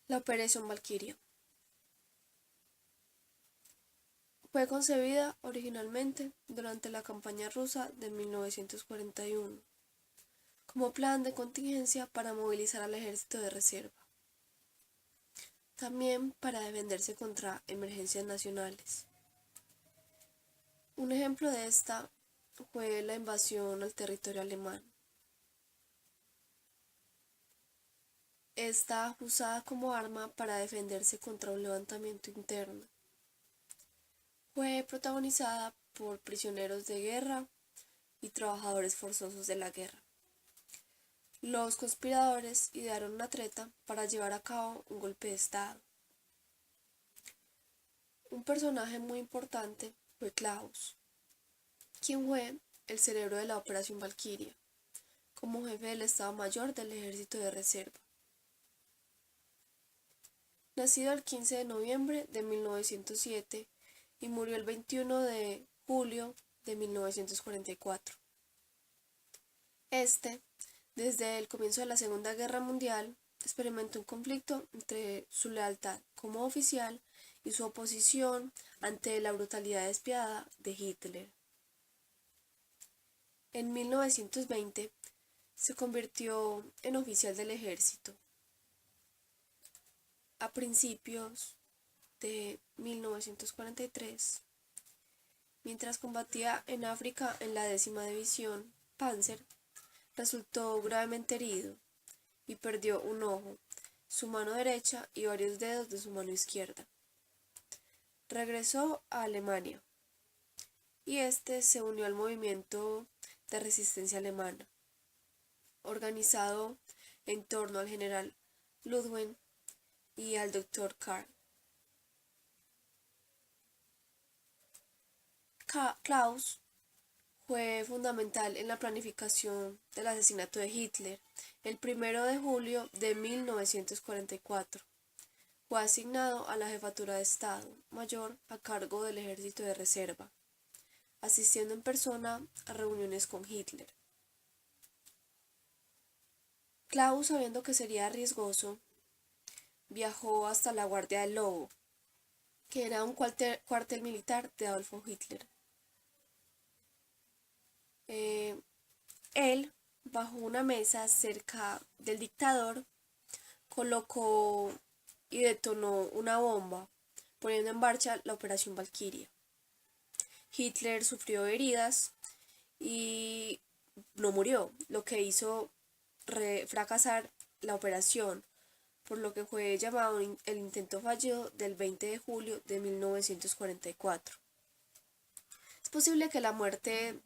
La Operación Valquiria fue concebida originalmente durante la campaña rusa de 1941 como plan de contingencia para movilizar al ejército de reserva, también para defenderse contra emergencias nacionales. Un ejemplo de esta fue la invasión al territorio alemán. Está usada como arma para defenderse contra un levantamiento interno. Fue protagonizada por prisioneros de guerra y trabajadores forzosos de la guerra. Los conspiradores idearon una treta para llevar a cabo un golpe de estado. Un personaje muy importante fue Klaus, quien fue el cerebro de la Operación Valquiria, como jefe del Estado Mayor del Ejército de Reserva. Nacido el 15 de noviembre de 1907 y murió el 21 de julio de 1944. Desde el comienzo de la Segunda Guerra Mundial, experimentó un conflicto entre su lealtad como oficial y su oposición ante la brutalidad despiadada de Hitler. En 1920 se convirtió en oficial del ejército. A principios de 1943, mientras combatía en África en la 10ª División Panzer, resultó gravemente herido y perdió un ojo, su mano derecha y varios dedos de su mano izquierda. Regresó a Alemania y se unió al movimiento de resistencia alemana, organizado en torno al general Ludwig y al Dr. Karl. Klaus fue fundamental en la planificación del asesinato de Hitler. El 1 de julio de 1944 fue asignado a la jefatura de Estado Mayor a cargo del Ejército de Reserva, asistiendo en persona a reuniones con Hitler. Klaus, sabiendo que sería riesgoso, viajó hasta la Guardia del Lobo, que era un cuartel militar de Adolf Hitler. Él, bajo una mesa cerca del dictador, colocó y detonó una bomba, poniendo en marcha la Operación Valquiria. Hitler sufrió heridas y no murió, lo que hizo fracasar la operación, por lo que fue llamado el intento fallido del 20 de julio de 1944. Es posible que la muerte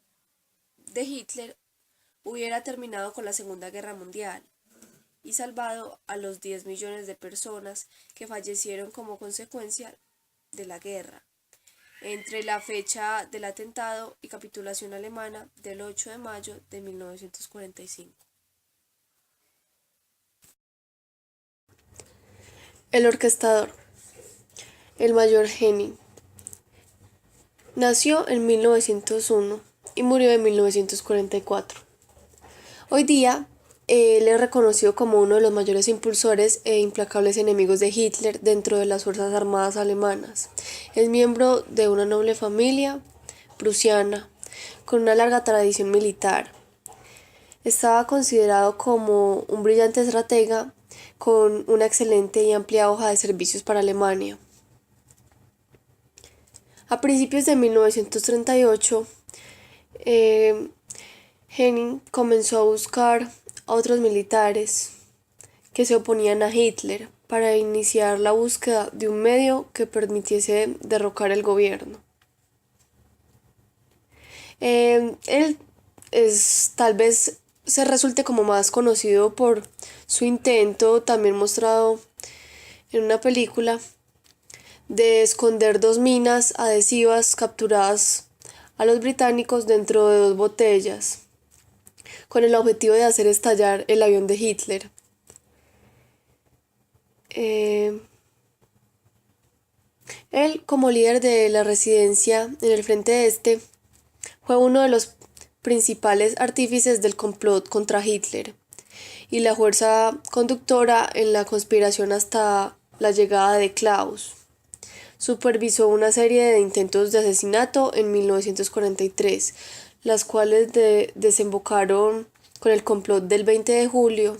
de Hitler hubiera terminado con la Segunda Guerra Mundial y salvado a los 10 millones de personas que fallecieron como consecuencia de la guerra, entre la fecha del atentado y capitulación alemana del 8 de mayo de 1945. El orquestador, el mayor Henning, nació en 1901 y murió en 1944. Hoy día, él es reconocido como uno de los mayores impulsores e implacables enemigos de Hitler dentro de las Fuerzas Armadas alemanas. Es miembro de una noble familia prusiana, con una larga tradición militar. Estaba considerado como un brillante estratega con una excelente y amplia hoja de servicios para Alemania. A principios de 1938, Henning comenzó a buscar a otros militares que se oponían a Hitler para iniciar la búsqueda de un medio que permitiese derrocar el gobierno. Él tal vez se resulte como más conocido por su intento, también mostrado en una película, de esconder 2 minas adhesivas capturadas a los británicos dentro de 2 botellas, con el objetivo de hacer estallar el avión de Hitler. Él, como líder de la resistencia en el frente este, fue uno de los principales artífices del complot contra Hitler y la fuerza conductora en la conspiración hasta la llegada de Klaus. Supervisó una serie de intentos de asesinato en 1943, las cuales desembocaron con el complot del 20 de julio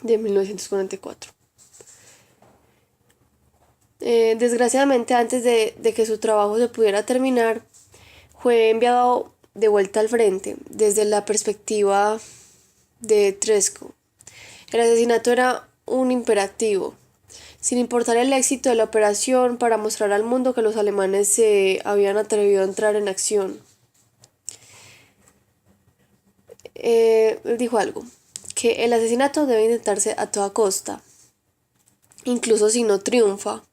de 1944. Desgraciadamente, antes de que su trabajo se pudiera terminar, fue enviado de vuelta al frente desde la perspectiva de Tresco. El asesinato era un imperativo, sin importar el éxito de la operación, para mostrar al mundo que los alemanes se habían atrevido a entrar en acción. Él dijo algo, que el asesinato debe intentarse a toda costa, incluso si no triunfa.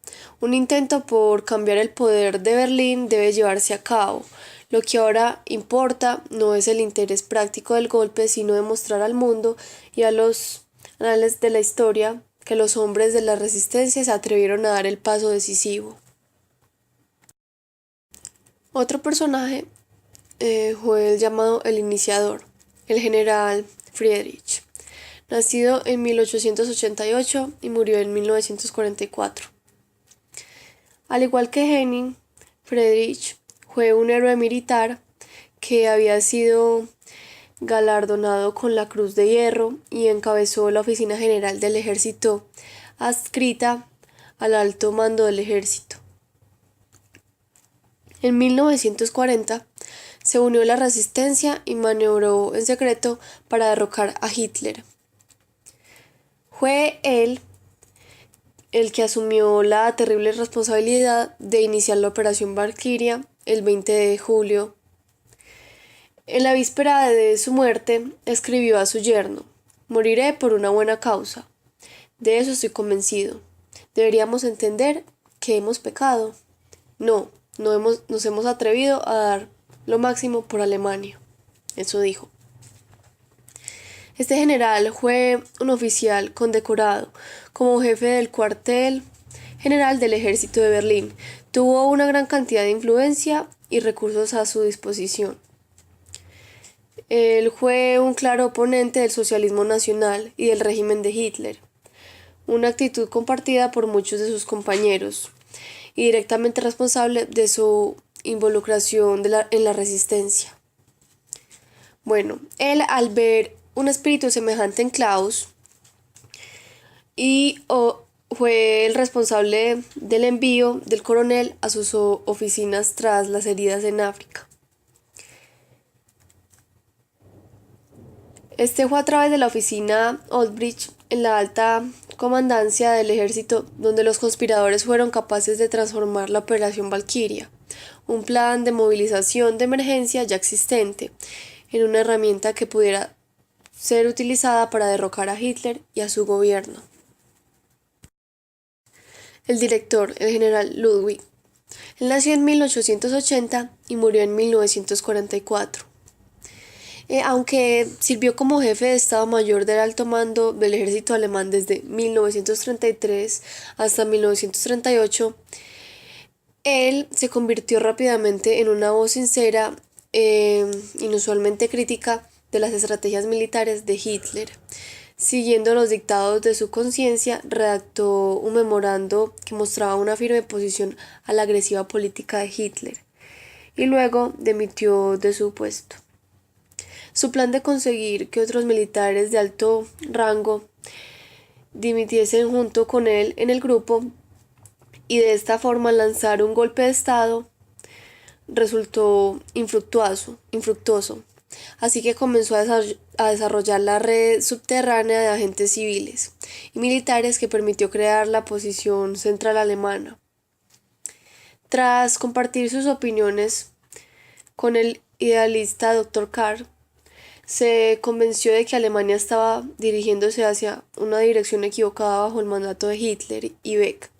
Un intento por cambiar el poder de Berlín debe llevarse a cabo. Lo que ahora importa no es el interés práctico del golpe, sino demostrar al mundo y a los anales de la historia que los hombres de la resistencia se atrevieron a dar el paso decisivo. Otro personaje fue el llamado el iniciador, el general Friedrich, nacido en 1888 y murió en 1944. Al igual que Henning, Friedrich fue un héroe militar que había sido galardonado con la Cruz de Hierro y encabezó la Oficina General del Ejército, adscrita al alto mando del ejército. En 1940 se unió a la resistencia y maniobró en secreto para derrocar a Hitler. Fue él el que asumió la terrible responsabilidad de iniciar la Operación Valquiria el 20 de julio. En la víspera de su muerte, escribió a su yerno: «Moriré por una buena causa. De eso estoy convencido. Deberíamos entender que hemos pecado. Nos hemos atrevido a dar lo máximo por Alemania». Eso dijo. Este general fue un oficial condecorado como jefe del cuartel general del ejército de Berlín. Tuvo una gran cantidad de influencia y recursos a su disposición. Él fue un claro oponente del socialismo nacional y del régimen de Hitler, una actitud compartida por muchos de sus compañeros y directamente responsable de su involucración en la resistencia. Bueno, él, al ver un espíritu semejante en Klaus, fue el responsable del envío del coronel a sus oficinas tras las heridas en África. Este fue a través de la oficina Oldbridge en la alta comandancia del ejército donde los conspiradores fueron capaces de transformar la Operación Valquiria, un plan de movilización de emergencia ya existente, en una herramienta que pudiera ser utilizada para derrocar a Hitler y a su gobierno. El director, el general Ludwig, él nació en 1880 y murió en 1944. Aunque sirvió como jefe de Estado Mayor del alto mando del ejército alemán desde 1933 hasta 1938, él se convirtió rápidamente en una voz sincera, inusualmente crítica de las estrategias militares de Hitler. Siguiendo los dictados de su conciencia, redactó un memorando que mostraba una firme oposición a la agresiva política de Hitler y luego dimitió de su puesto. Su plan de conseguir que otros militares de alto rango dimitiesen junto con él en el grupo y de esta forma lanzar un golpe de Estado resultó infructuoso. Así que comenzó a desarrollar la red subterránea de agentes civiles y militares que permitió crear la posición central alemana. Tras compartir sus opiniones con el idealista Dr. Karl, se convenció de que Alemania estaba dirigiéndose hacia una dirección equivocada bajo el mandato de Hitler y Beck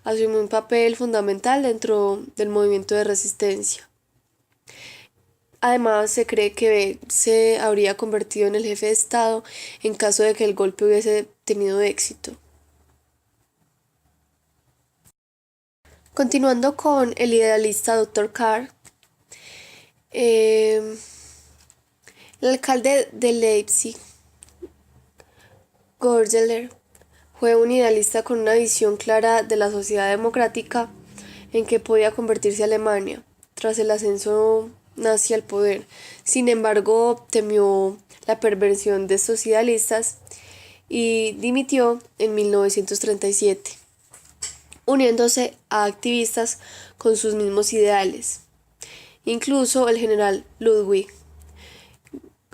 asumió un papel fundamental dentro del movimiento de resistencia. Además, se cree que Beck se habría convertido en el jefe de Estado en caso de que el golpe hubiese tenido éxito. Continuando con el idealista Dr. Karl, el alcalde de Leipzig, Goerdeler fue un idealista con una visión clara de la sociedad democrática en que podía convertirse Alemania tras el ascenso nazi al poder. Sin embargo, temió la perversión de estos idealistas y dimitió en 1937, uniéndose a activistas con sus mismos ideales, incluso el general Ludwig.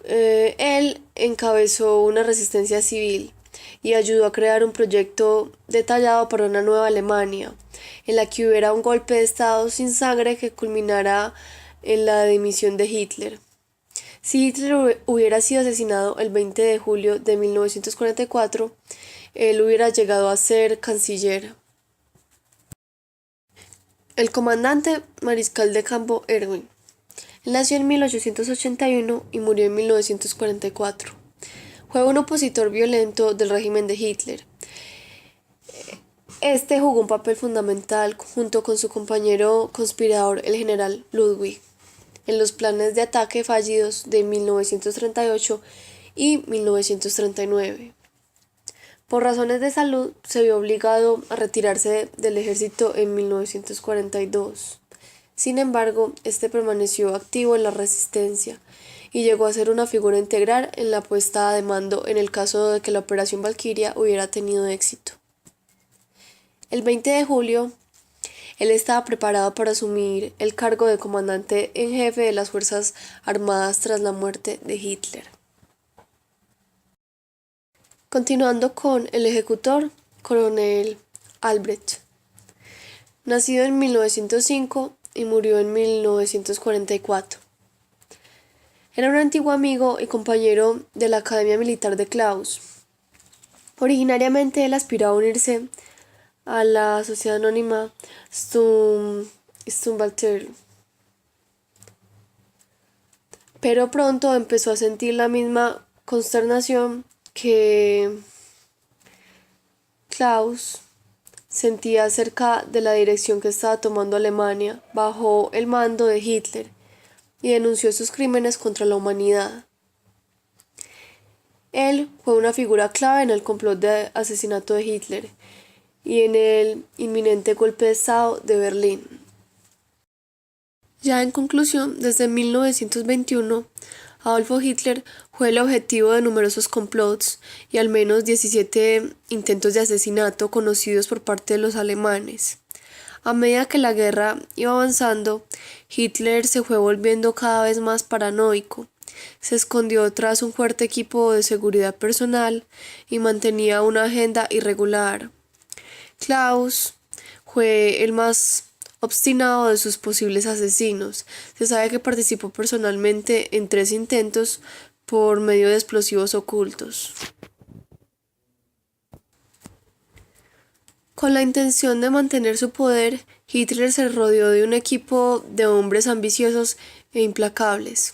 Él encabezó una resistencia civil y ayudó a crear un proyecto detallado para una nueva Alemania, en la que hubiera un golpe de Estado sin sangre que culminara en la dimisión de Hitler. Si Hitler hubiera sido asesinado el 20 de julio de 1944, él hubiera llegado a ser canciller. El comandante mariscal de campo Erwin nació en 1881 y murió en 1944. Fue un opositor violento del régimen de Hitler. Este jugó un papel fundamental junto con su compañero conspirador, el general Ludwig, en los planes de ataque fallidos de 1938 y 1939. Por razones de salud, se vio obligado a retirarse del ejército en 1942. Sin embargo, este permaneció activo en la resistencia y llegó a ser una figura integral en la puesta de mando en el caso de que la Operación Valquiria hubiera tenido éxito. El 20 de julio, él estaba preparado para asumir el cargo de comandante en jefe de las Fuerzas Armadas tras la muerte de Hitler. Continuando con el ejecutor, coronel Albrecht. Nacido en 1905 y murió en 1944. Era un antiguo amigo y compañero de la Academia Militar de Klaus. Originariamente él aspiraba a unirse a la sociedad anónima Sturmbannführer, pero pronto empezó a sentir la misma consternación que Klaus sentía acerca de la dirección que estaba tomando Alemania bajo el mando de Hitler y denunció sus crímenes contra la humanidad. Él fue una figura clave en el complot de asesinato de Hitler y en el inminente golpe de Estado de Berlín. Ya en conclusión, desde 1921, Adolf Hitler fue el objetivo de numerosos complots y al menos 17 intentos de asesinato conocidos por parte de los alemanes. A medida que la guerra iba avanzando, Hitler se fue volviendo cada vez más paranoico. Se escondió tras un fuerte equipo de seguridad personal y mantenía una agenda irregular. Klaus fue el más obstinado de sus posibles asesinos. Se sabe que participó personalmente en 3 intentos por medio de explosivos ocultos. Con la intención de mantener su poder, Hitler se rodeó de un equipo de hombres ambiciosos e implacables.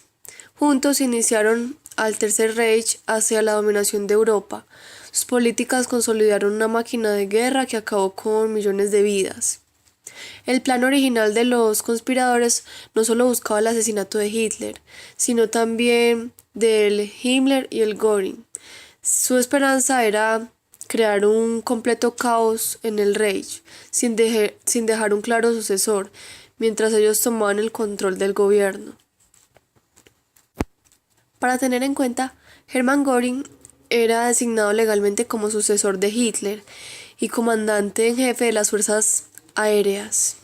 Juntos iniciaron al Tercer Reich hacia la dominación de Europa. Sus políticas consolidaron una máquina de guerra que acabó con millones de vidas. El plan original de los conspiradores no solo buscaba el asesinato de Hitler, sino también del Himmler y el Göring. Su esperanza era crear un completo caos en el Reich, sin dejar un claro sucesor, mientras ellos tomaban el control del gobierno. Para tener en cuenta, Hermann Göring era designado legalmente como sucesor de Hitler y comandante en jefe de las fuerzas aéreas.